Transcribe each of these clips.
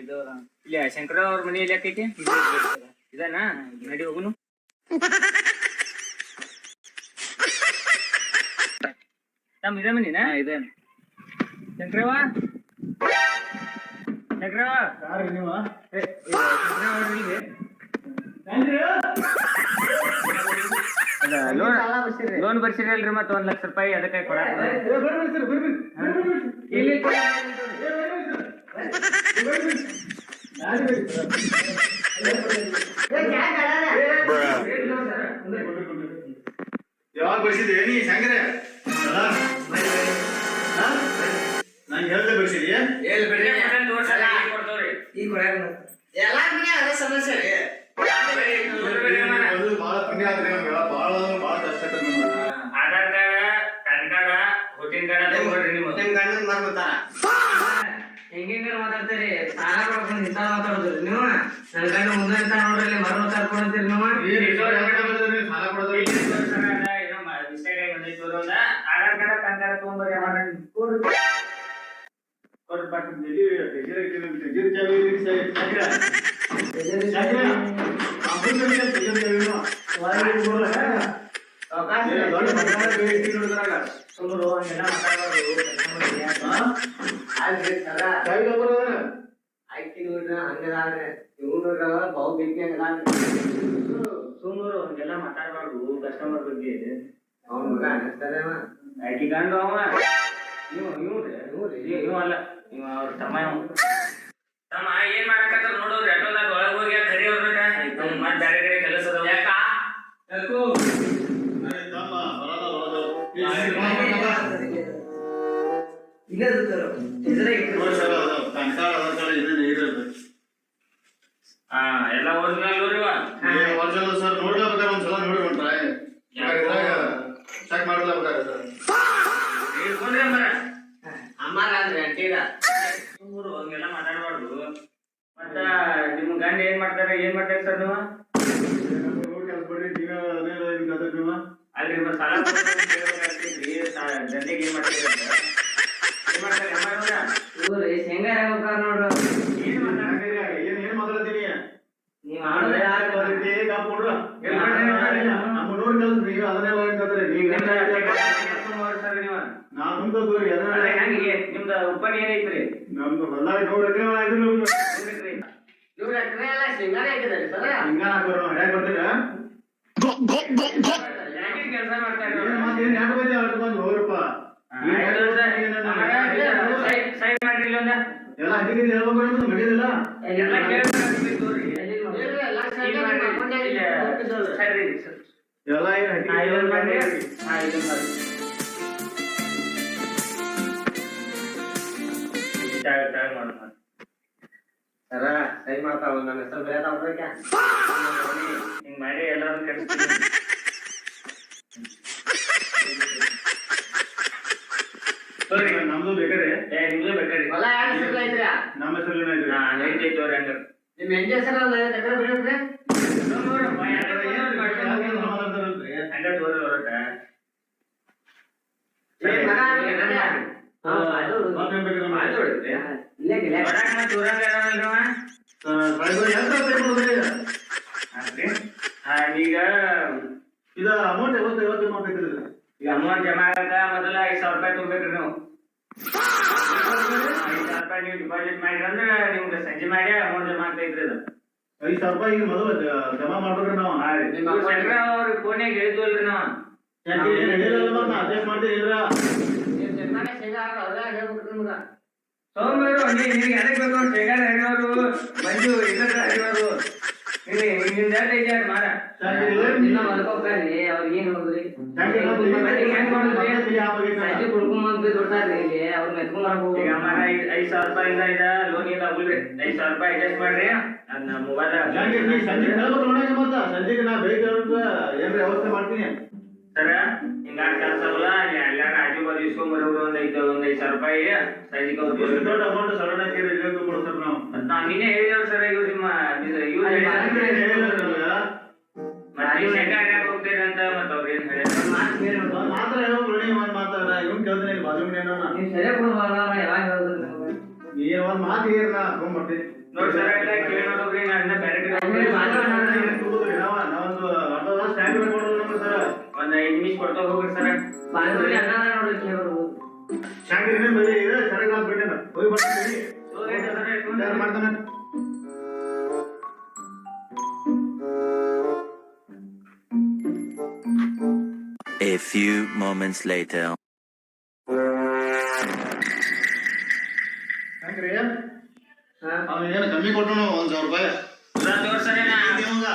ಇದು ಇಲ್ಲಿ ಶಂಕರ ಅವ್ರ ಮನೆ ಎಲ್ಲಿ ಆಕೈತಿ ಇದನಾ ನಡಿ ಹೋಗುನು ತಮ್ಮ ಇದ ಮನಿನಾ ಇದೆ ಶಂಕರವ್ವ ಶಂಕರವ್ವ ಯಾರು ನೀವ ಲೋನ್ ಬರ್ಸಿರಲ್ರಿ ಮತ್ತ 1 ಲಕ್ಷ ರೂಪಾಯಿ ಅದಕ್ಕೆ ಕೊಡಾಕ ಯಾವಾಗ ಬರ್ಸಿದ್ರಿ ನೀ ಶಂಕರ ನಂಗೆ ಹೇಳ್ದೆ ಬರ್ಸಿದ್ರಿ ಸಮಸ್ಯೆ ಬಹಳ ಪುಣ್ಯ ಆದ್ರಿ ಬಹಳ ಕಷ್ಟ Aadhaar card PAN card voting card ತಗೊಂಡ್ರಿ ನೀವು ನಿಮ್ ಗಂಡನ ಮಾಡ್ಕೊತಾರ ಹೆಂಗ ಮಾತಾಡ್ತೀರಿ ಸಾಲ ಕೊಡ್ಕೊಂಡು ಇಂತ ಮಾತಾಡೋದ್ರಿ ನೀವು ನನ್ನ ಗಂಡ ಮುಂದೆ ಅಂತ ನೋಡ್ರಿ ಮರ ಮಾತಾಡ್ಕೊಂತೀರಿ ನೀವು ಸಾಲ ಕೊಡೋದ್ರಿ ಏನೋ ಮಿಸ್ಟೇಕ್ ಆಗಿ ಬಂದೈತು ಆಧಾರ್ ಕಾರ್ಡ್ ಪ್ಯಾನ್ ಕಾರ್ಡ್ ತಗೊಂಡ್ಬರ್ರಿ ಸುಮ್ಮರು ಹಂಗೆಲ್ಲ ಮಾತಾಡ್ಬಾರ್ದು ಕಸ್ಟಮರ್ ಬಗ್ಗೆ ಆಯ್ಕೆ ಗಂಡು ಅವ ಇವ ಅಲ್ಲ ಇವ ಅವ್ರ ತಮ್ಮ ತಮ್ಮ ಏನ್ ಮಾಡಕತ್ತಾರ ನೋಡೋರಿ ಆಟೋದಾಗ ಒಳಗ್ ಹೋಗಿ ಕರಿ ಹೋಗ್ಬೇಕ ಮತ್ ಬ್ಯಾರೆ ಕಡೆ ಕೆಲಸ ಅದಾವ ಯಾಕ ಎಲ್ಲ ಒರಿಜಿನಲ್ ಸರ್ ನೋಡ್ಲೇಬೇಕಾದ್ರೆ ಒಂದ್ಸಲ ನೋಡಿ ಚೆಕ್ ಮಾಡ್ಲೇಬೇಕಾದ್ರೆ ಇಟ್ಕೊಂಡ್ರಿ ಅಮ್ಮ ಅಮ್ಮಾರ ಅಂದ್ರೆ ಅಂಟೀರ ಸುಮ್ಮರು ಹಂಗೆಲ್ಲ ಮಾತಾಡ್ಬಾರ್ದು ಮತ್ತ ನಿಮ್ ಗಂಡ ಏನ್ ಮಾಡ್ತಾರೆ ಸರ್ ನೀವು ಅಲ್ರಿ ಮತ್ತ ಸಾಲ ದಂಡೆಗೆ ಏನ್ ಮಾಡ್ತಾರೆ ಶೇಂಗಾ ಹೋಗ್ತಾರ ನೋಡ್ರಿ ಏನ್ ಮಾತಾಡ್ತೀರಿ ಏನ್ ಮಾತಾಡ್ತೀನಿ ನೀವ್ ಮಾಡೋದೇ ನಮ್ಮ ನೋಡಿ ಕಲ್ಸ್ರಿ ಅದನ್ನೆಲ್ಲ ನಿಮ್ದ ಉಪ್ಪನ್ ಏನೈತ್ರಿ ನಮ್ದು ಹೊಲ್ದಾಗ 100 ಎಕರೆ ಇದ್ರು ಶೇಂಗಾನೇ ಹಾಕಿದ್ದಾರೆ ಸರ ಹಿಂಗ ಹ್ಯಾಕ್ ಬರ್ತೀರಾ ಕೆಲಸ ಮಾಡ್ತಾರೆ ಹೋಗ್ರಪ್ಪ ಸೈಡ್ ಮಾಡ್ರಿ ಇಲ್ಲೊಂದ ಎಲ್ಲ ಅಡಿಗೆ ಹೇಳ್ಬೇಕು ಮಡಿಯದಿಲ್ಲ ಎಲ್ಲ ಎಲ್ಲ ಏನ್ ಮಾಡ್ರಿ ಸರ ಸೈ ಮಾಡ್ತಾವ ನನ್ನ ಹೆಸರು ಬರೆಯತಾವ ಹಿಂಗ್ ಮಾಡಿ ಎಲ್ಲಾರು ನಮ್ದು ಬೇಕಾರೆ ನಿಮ್ದು ಬೇಕಾರಿ ಹೊಲ ಯಾರ ಹೆಸರು ಐತ್ರಿ ನಮ್ಮ ಹೆಸರು ಐತ್ರಿ ಐತೈತವ್ರಿ ಹಂಗ ನಿಮ್ ಹೆಂಡತಿ ಹೆಸರು ಎಕರೆ ಬರೀಬ್ರಿ ಹಂಗ ತೋರಿ ಹೊರಟ ಈಗ ಇದ ಅಮೌಂಟ್ ಯಾವತ್ತು ಮಾಡ್ಬೇಕ್ರಿ ಈಗ ಅಮೌಂಟ್ ಜಮಾ ಆಗಕ ಮೊದಲ 5,000 ರೂಪಾಯಿ ತುಂಬೇಕ್ರಿ ನೀವು 5,000 ರೂಪಾಯಿ ನೀವು ಡಿಪಾಸಿಟ್ ಮಾಡಿರಿ ಅಂದ್ರೆ ನಿಮ್ಗೆ ಸಂಜೆ ಮಾಡಿ ಅಮೌಂಟ್ ಜಮಾ ಆಗ್ತೈತ್ರಿ ಅದು 5,000 ರೂಪಾಯಿ ಈಗ ಮೊದಲು ಜಮಾ ಮಾಡ್ಬೇಕ್ರಿ ನಾವು ಅವ್ರಿಗೆ ಫೋನ್ಯಾಗ ಹೇಳಿದ್ವಲ್ರಿ ನಾವು ಅಡ್ಜಸ್ಟ್ ಮಾಡ್ತೀವಿ ಇದ್ರ ಸೋಮವಾರ ನಿನಗೆ ಎದಕ್ ಬೇಕು ಶೇಖರ್ ಹರಿಯವರು ಮಂಜು ಇಲ್ಲದ ಹರಿಯವರು ನಿನ್ ಜಾತಿ ಐತೆ ಮಾರ ಮಲ್ಕೋಬೇಡ್ರಿ ಅವ್ರಿಗೆ ಏನ್ ಹೋಗ್ರಿ ಸಂಜೆ ಕುಡ್ಕೊಂಡ್ ದುಡ್ತಾರ್ರಿ ಇಲ್ಲಿ ಅವ್ರ ಮೆತ್ಕೊಂಡ್ ಈಗ ಮಾರ 5,000 ರೂಪಾಯಿಂದ ಇದ ಲೋನ್ ಇಲ್ಲ ಹೋಗ್ರಿ 5,000 ರೂಪಾಯಿ ಅಡ್ಜಸ್ಟ್ ಮಾಡ್ರಿ ಅದನ್ನ ಮೊಬೈಲ್ ಸಂಜೆಗೆ ನಾ ಬೇಕು ಏನ್ರಿ ವ್ಯವಸ್ಥೆ ಮಾಡ್ತೀನಿ ಸರ ಹಿಂಗಾಗ ಕೆಲಸ ಅಲ್ಲ ಎಲ್ಲಾರ ಆಜು ಬಾಜು ಇಸ್ಕೊಂಡ್ಬರೋರು ಒಂದ್ 5,000 ರೂಪಾಯಿ ಸಂಜೆಗೆ ದೊಡ್ಡ ಅಮೌಂಟ್ ಸಡನ್ ಆಗಿ ಕೊಡ್ತಾರೆ ನಾವು ನಿನ್ನೆ ಹೇಳಿದವ್ರು ಸರ್ ಇವ್ರು ನಿಮ್ಮ ಹೋಗ್ತೀರಿ ಅಂತ ಮತ್ತ ಅವ್ರು ಏನ್ ಹೇಳಿ ಮಾತ್ರ ಮಾತಾಡ ಇವ್ನು ಕೇಳ್ತೀನಿ ಬಾಜು ನೀವು ಸರಿಯಾಗಿ ಕೊಡ್ಬಾರ ಯಾವಾಗ ಹೇಳಿದ್ರಿ ಏನ್ ಮಾತು ಏನ ತೊಗೊಂಡ್ಬರ್ತೀನಿ ನೋಡಿ ಸರ್ ಕೇಳಿ ನೋಡ್ರಿ ನಾನು ಇನ್ನ ಬೇರೆ ಕಡೆ ನಾವೊಂದು ಅರ್ಧ ತಾಸು ಟೈಮ್ ಕೊಡೋದು ನಮ್ಗೆ ಸರ್ ಒಂದ್ 5 ನಿಮಿಷ ಕೊಡ್ತಾ ಹೋಗ್ರಿ ಸರ್ ಬಾಂಧವ್ರಿ ಅನ್ನ ನೋಡ್ರಿ ಕೇಳೋರು ಶಾಂತಿ ಬರೀ ಇದೆ ಸರಿಯಾಗಿ ಆಗ್ಬಿಟ್ಟೆ ಹೋಗಿ ಬರ್ತೀನಿ ಮಾಡ್ತಾನೆ A few moments later. ಹೆಂಗ್ರಿ ಅವ್ನು ಏನು ಕಮ್ಮಿ ಕೊಟ್ಟನು 1,000 ರೂಪಾಯಿ ತೋರ್ಸರಿ ಇವಂಗ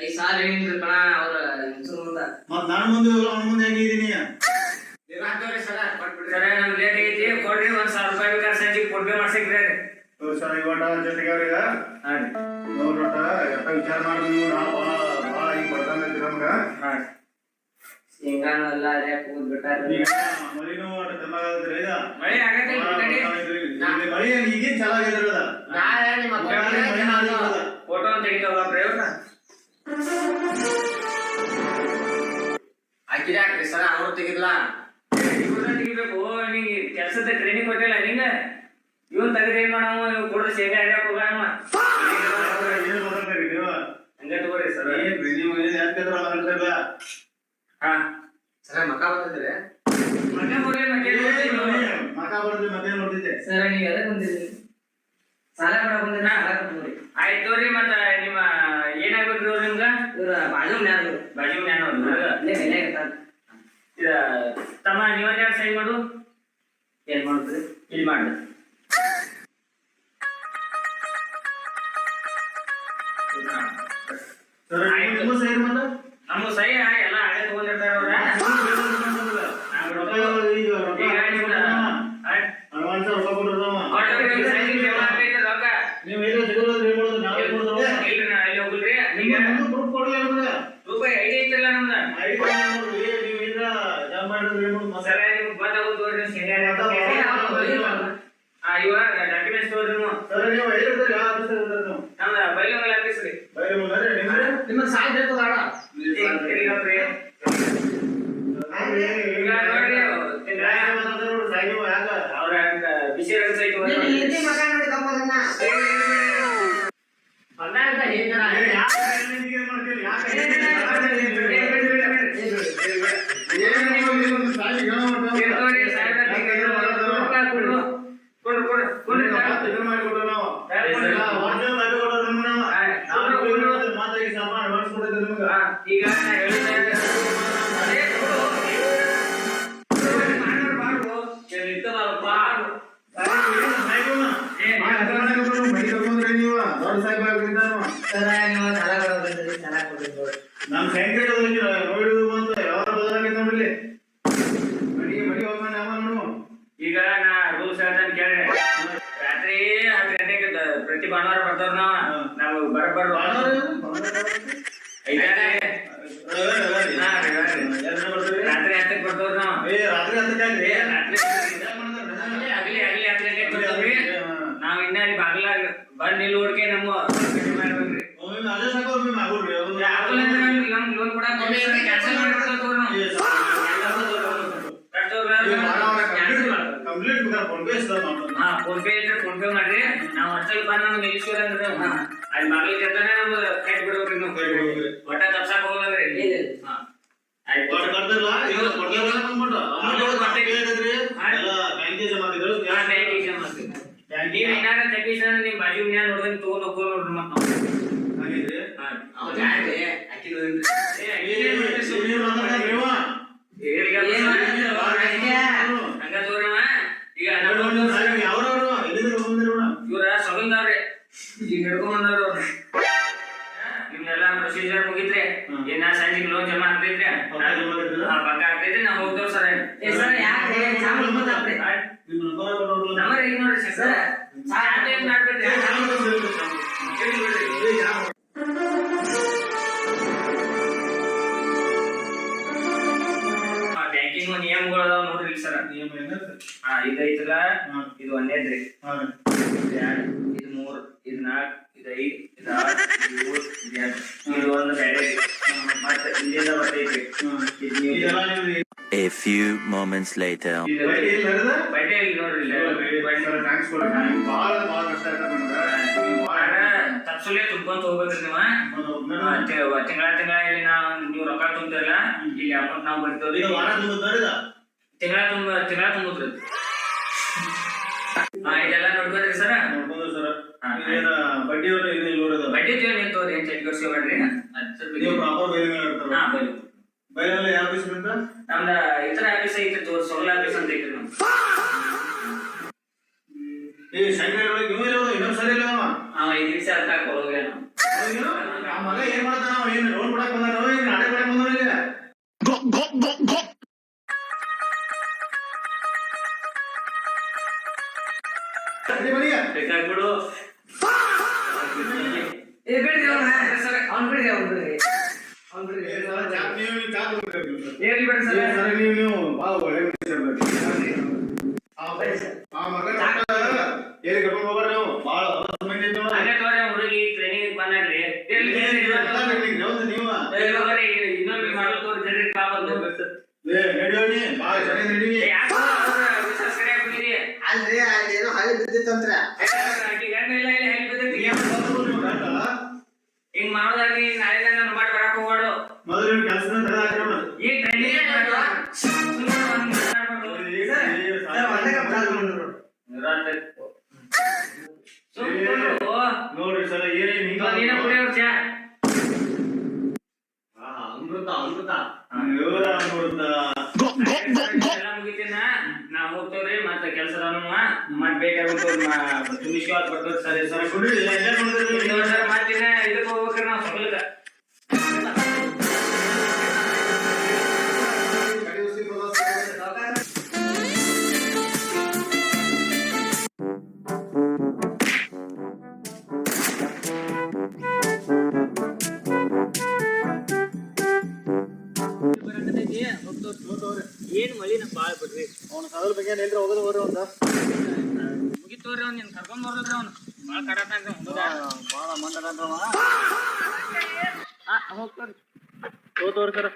5 ಸಾಲ ಹೇಳಿನ್ರಿ ಕಣ ಅವ್ರ ಹೆಂಗಸರು ಮುಂದ ಮತ್ ನಾನು ಮುಂದೆ ಅವ್ನ ಮುಂದೆ ಹೆಂಗಿದ್ದೀನಿ ಸರ್ ನಮ್ ಲೇಟ್ ಐತಿ ಕೊಡ್ರಿ 1,000 ರೂಪಾಯಿ ಬೇಕಾದ್ರೆ ಸಂಜೆ ಫೋನ್ಪೇ ಮಾಡ್ಸಿಕ್ರಿ ಸರ್ ಇವಟ ಜೊತೆಗೆ ಅವ್ರಿಗೆ ನೋಡ್ರಟ ಎಷ್ಟ ವಿಚಾರ ಮಾಡಿದ್ರು ನೀವು ನಾವು ಭಾಳ ಈಗ ಬರ್ತಾನೆ ನಮ್ಗ ಶೇಂಗಾನು ಎಲ್ಲ ಅದೇ ಕೂದ್ ಬಿಟ್ಟಾರ ಈಗ ಮಳಿನೂ ಅಟ ಚೆನ್ನಾಗದ್ರಿ ಈಗ ಮಳೆ ಆಗತ್ತೆ ಮಳಿ ಈಗೇನ್ ಚೆನ್ನಾಗಿದ್ರದ ನಾಳೆ ನಿಮ್ಮ ಫೋಟೋ ತೆಗಿತಾವ ಪ್ರಯೋಗ ಹಾಕಿದೆ ಹಾಕ್ರಿ ಸರ್ ಅವ್ರು ತೆಗಿದ್ಲ ತೆಗಿಬೇಕು ನಿಂಗೆ ಕೆಲ್ಸದ ಟ್ರೈನಿಂಗ್ ಕೊಟ್ಟಿಲ್ಲ ನಿಂಗ ಇವನ್ ತೆಗೆದು ಏನ್ ಮಾಡವ ಇವ್ ಕೊಡ್ರಿ ಶೇಂಗಾ ಹಿಡಿಯಕ್ ಹೋಗಮ್ಮ ಏನು ಗೊತ್ತಾಗ್ರಿ ನೀವು ಹಂಗ ತಗೋರಿ ಸರ್ ನೀವು ಏನು ಯಾಕಿದ್ರ ಅನ್ಸಲ್ಲ ಹಾ ಸರ್ ಮಕ ಬಂದಿದ್ರೆ ಮನೆ ಹೋಗ್ರಿ ಮಕ ಬರ್ದು ಮತ್ತೇನ್ ನೋಡ್ತಿದ್ದೆ ಸರ್ ನೀವ್ ಎದಕ್ ಬಂದಿದ್ರಿ ಸಾಲ ಕೊಡಕ್ ಬಂದಿರ ಸಾಲ ಕೊಡ್ತೀವಿ ಆಯ್ತು ತೋರಿ ಮತ್ತ ನಿಮ್ಮ ಏನಾಗ್ಬೇಕ್ರಿ ಅವ್ರು ನಿಮ್ಗ ಇವ್ರ ಬಾಜು ನ್ಯಾರು ಬಾಜು ಜ್ಞಾನ ಇಲ್ಲೇ ಬೆಲೆ ಇರ್ತಾರ ಇದ ತಮ್ಮ ನೀವೊಂದ್ ಎರಡು ಸೈನ್ ಮಾಡು ಏನ್ ಮಾಡ್ತೀರಿ ಇಲ್ಲಿ ಮಾಡು ಸರ್ ನಿಮ್ಮ ಸೈಡ್ ಮತ್ತೆ ನಮ್ಮ ಸೈ ಎಲ್ಲ ಹಳೆ ತಗೊಂಡಿರ್ತಾರ ಅವ್ರ ಅಡ್ವಾನ್ಸ್ ರೊಕ್ಕ ಕೊಡ್ರವ ನೀವು ಏನು ಸಿಗೋದು ಏನು ಮಾಡೋದು ನಾವೇ ಕೊಡ್ದವ ಅಲ್ಲಿ ಹೋಗ್ರಿ ಈಗ ಪ್ರೂಫ್ ಕೊಡಲ್ಲ ನಮ್ಗೆ ರೂಪಾಯಿ ಐಡಿ ಐತಿಲ್ಲ ನಮ್ದ ಐಡಿ ನೋಡ್ರಿ ನೀವು ಇಲ್ಲ ಜಾಬ್ ಮಾಡಿದ್ರೆ ಏನು ಮಾಡೋದು ಸರ ನಿಮ್ಗೆ ಗೊತ್ತಾಗುತ್ತೆ ಇವಾಗ ಡಾಕ್ಯುಮೆಂಟ್ಸ್ ತೋರಿ ನೀವು ಸರ್ ನೀವು ಎಲ್ಲಿರ್ತೀರಿ ಯಾವ ಆಫೀಸ್ ಇರ್ತೀರಿ ನೀವು ನಮ್ದ ಬೈಲೊಂಗಲ್ ಆಫೀಸ್ ರೀ ಬೈರೆ ಮುಂದೆ ನಿಮ್ಗೆ ನಿಮ್ಮ ಸಾಲ ಬೇಕು ಬೇಡ ಈಗ ನೋಡ್ರಿ ಅವ್ರ ಬಿಸಿ ರಸ ಐತಿ ಮಗ ನೋಡಿ ತಪ್ಪದನ್ನ ಬಂದಾಗ ಹೇಗಾರ ಈಗ ನಮ್ ಸಂಖ್ಯೆ ನೋಡಿದ್ರು ಬಂತು ಯಾವ ಬದಲಾಗೈತೆ ನೋಡ್ರಿ ಮಡಿ ಹೋಗ್ತಾನೆ ಅವನು ಈಗ ನಾ ರೂಲ್ಸ್ ಹೇಳ್ತಾನೆ ಕೇಳ್ರಿ ರಾತ್ರಿ 10 ಗಂಟೆಗೆ ಪ್ರತಿ ಭಾನುವಾರ ಬರ್ತಾರ ನಾವು ಬರಬಾರ್ದು ರಾತ್ರಿ 10ಕ್ಕೆ ಬರ್ತಾವ್ರ ನಾವು ರಾತ್ರಿ ರಾತ್ರಿ ಆಗ್ಲಿ 10 ಗಂಟೆಗೆ ಬರ್ತಾವ್ರಿ ನಾವ್ ಇನ್ನ ಅಲ್ಲಿ ಬಾಗ್ಲಾಗ ಬಂದ್ ನಿಲ್ ಹುಡ್ಕೆ ನಮ್ಮ ಮಾಡ್ಬೇಕ್ರಿ ಅದೇ ಸಾಕು ಆಗೋಲ್ರಿ ನಮ್ ಲೋನ್ ಕೂಡ ಕ್ಯಾನ್ಸಲ್ ಮಾಡ್ಬಿಡ್ತಾವ್ರ ಕಂಪ್ಲೀಟ್ ಫೋನ್ ಪೇ ಹಾ ಫೋನ್ ಪೇ ಇದ್ರೆ ಫೋನ್ ಪೇ ಮಾಡ್ರಿ ನಾವ್ ಅಷ್ಟಲ್ಲಿ ಬಂದ್ ನಮ್ಗೆ ನಿಲ್ಸೂರ ಅಂದ್ರೆ ಅಲ್ಲಿ ಬಾಗಿಲು ಕೆತ್ತಾನೆ ನಮ್ಗೆ ಕಟ್ಟಿ ಬಿಡ್ಬೇಕ್ರಿ ನಾವು ಒಟ್ಟ ತಪ್ಸಾಕ್ ಹೋಗಲ್ರಿ ಹಾ ಆಯ್ತು ನೀವ್ ಏನಾರ ತಪ್ಪಿಸ ನಿಮ್ ಬಾಜು ಮ್ಯಾಲ ನೋಡಿದ್ರೆ ತಗೊಂಡ್ ಹೋಗ್ಕೊ ನೋಡ್ರಿ ಮತ್ತ ಹಂಗ ತೋರವ ಈಗ ಇವ್ರ ಸಗಂದವ್ರಿ ಈಗ ಹಿಡ್ಕೊಂಡ್ ಬಂದವ್ರು ನಿಮ್ನೆಲ್ಲಾ ಪ್ರೊಸೀಜರ್ ಮುಗಿತ್ರಿ ಏನ ಸಂಜೆಗೆ ಲೋನ್ ಜಮಾ ಆಗ್ತೈತ್ರಿ ಪಕ್ಕ ಆಗ್ತೈತ್ರಿ ನಾವ್ ಹೋಗ್ತೇವ್ ಸರ್ ಸರ್ ಯಾಕೆ ನಂಬರ್ ಈಗ ನೋಡ್ರಿ ಸರ್ ಏನ್ ಮಾಡ್ಬೇಡ್ರಿ ಬ್ಯಾಂಕಿಂಗ್ ನಿಯಮಗಳು ಅದಾವ ನೋಡ್ರಿ ಸರ್ ಹಾ ಇದೈತಲ್ಲ ಇದು ಒಂದೇದ್ರಿ ಇದು 3 ಇದು 4 ಇದು 5 ಇದು 6 ಇದು 7 ಇದು 8 ಇದು ಒಂದು ಬೇರೆ ಮತ್ತೆ ಇಲ್ಲಿಂದ ಬರ್ತೈತ್ರಿ A few moments later. ಬಡ್ಡಿ ಇಲ್ಲಿ ನೋಡ್ರಿ ಸರ್ ಥ್ಯಾಂಕ್ಸ್ ಕೊಡ್ರಿ ಭಾಳ ಕಷ್ಟ ಆಯ್ತು ನಮ್ಗೆ ನೀವು ಭಾಳ ತಪ್ಸುಲೆ ತುಂಬ್ಕೊಂತ ಹೋಗ್ಬೇಕ್ರಿ ನೀವು ತಿಂಗಳ ಇಲ್ಲಿ ನೀವು ರೊಕ್ಕ ತುಂಬ್ತಿರಲ್ಲ ಇಲ್ಲಿ ಅಮೌಂಟ್ ನಾವು ಬರ್ತೀವ್ರಿ ಈಗ ವಾರ ತುಂಬುತ್ತಾರೆ ತಿಂಗಳ ತುಂಬುದ್ರಿ ಇದೆಲ್ಲ ನೋಡ್ಬೋದ್ರಿ ಸರ್ ನೋಡ್ಬೋದು ಸರ್ ಏನ ಬಡ್ಡಿ ಅವ್ರ ಇದು ನೋಡೋದು ಬಡ್ಡಿ ನಿಂತವ್ರಿ ಏನ್ ಚಳಿ ಕೊಡ್ಸಿ ನೀವು ಪ್ರಾಪರ್ ಬೈಲ್ ಮೇಲೆ ಇರ್ತಾರ ಬೈಲ್ ಮೇಲೆ ಯಾವ ಆಫೀಸ್ ಅಂತ ನಮ್ದ ಇತರ ಆಫೀಸ್ ಐತಿ ಸೋಲ್ ಆಫೀಸ್ ಅಂತ ಐತ್ರಿ ನಮ್ದು ಈ ಶಂಕರ್ ನೀವು ಇರೋದು ಇನ್ನೊಂದು ಸರಿ ಇಲ್ಲ ಅವ 5 ನಿಮಿಷ ಅರ್ಥ ಕೊಡೋಗೆ ಆ ಮಗ ಏನ್ ಮಾಡ್ತಾನ ಅವ ಏನ್ ರೋಡ್ ಬಿಡಕ್ ಬಂದಾನ ಏನ್ ನಾಟಕ ಮಾಡಕ್ ಬಂದಾನ ಈಗ ಬೇಕಾಗ್ಬಿಡು ಬಿಡ್ರಿ ಅವ್ನು ಬಿಡ್ರಿ ಏರ್ಲಿ ಬೇಡ ಸರ್ ನೀವು ಭಾಳ ಒಳ್ಳೆ ಆ ಮಗ ಏನ್ ಕರ್ಕೊಂಡು ಹೋಗ್ರಿ ನೀವು ಭಾಳ ಮಂದಿ ಐತಿ ನೋಡ ಅದೇ ತೋರಿ ಹುಡುಗಿ ಟ್ರೈನಿಂಗ್ ಬಂದ್ರಿ ನೀವು ಇನ್ನೊಂದು ಮಾಡಲ್ ತೋರಿ ಜರಿ ಕಾಬಂದು ನಡಿಯೋಣಿ ಭಾಳ ಚೆನ್ನಾಗಿ ನಡೀವಿ ವಿಶ್ವಾಸ ಕಡೆ ಹಾಕಿರಿ ಅಲ್ರಿ ಅಲ್ಲೇನೋ ಹಳಿ ಬಿದ್ದಿತ್ತಂತ್ರ ಹಿಂಗ್ ಮಾಡೋದಾಗಿ ನಾಳೆ ನಾನು ಮಾಡಿ ಬರಕ್ ಹೋಗ್ಬೇಡು ಮೊದಲು ಕೆಲಸದ ತಡ ಹಾಕೋಣ ಈ ಟ್ರೈನಿಂಗ್ ನೋಡ್ರಿ ಸರ್ ಏನೇ ಅಮೃತ ಅಮೃತ ವಿವರ ನೋಡ್ತಾ ಎಲ್ಲ ಮುಗಿತೀನ ನಾವ್ ಹೋಗ್ತೇವ್ರಿ ಮತ್ತ ಕೆಲಸದವನು ಮತ್ ಬೇಕಾಗುತ್ತೆ ತುಂಬಿಸ್ಕೊಳಕ್ ಬರ್ತದ ಸರಿ ಸರ್ ಕೊಡ್ರಿ ಎಲ್ಲ ನೋಡಿದ್ರಿ ಸರ್ ಮತ್ತಿನ ಇದಕ್ಕೆ ಹೋಗ್ಬೇಕ್ರಿ ನಾವು ಸೊಗಲ್ಕ ಏನ್ ಮಳಿ ನಮ್ ಬಾಳ್ ಬಿಡ್ರಿ ಅವ್ನ ಕದಲ್ ಬಗ್ಗೆ ಎಲ್ರಿ ಹೋಗೋದು ಹೋಗ್ರಿ ಅಂತ ಮುಗಿತೋರಿ ಅವ್ನ ಕರ್ಕೊಂಡ್ ಬರ್ರಿ ಅವ್ನು ಬಾಳ ಕಡತ ಭಾಳ ಮಂಡ ಹೋಗ್ತೋರಿ ಹೋಗ್ತವ್ರಿ ಸರ್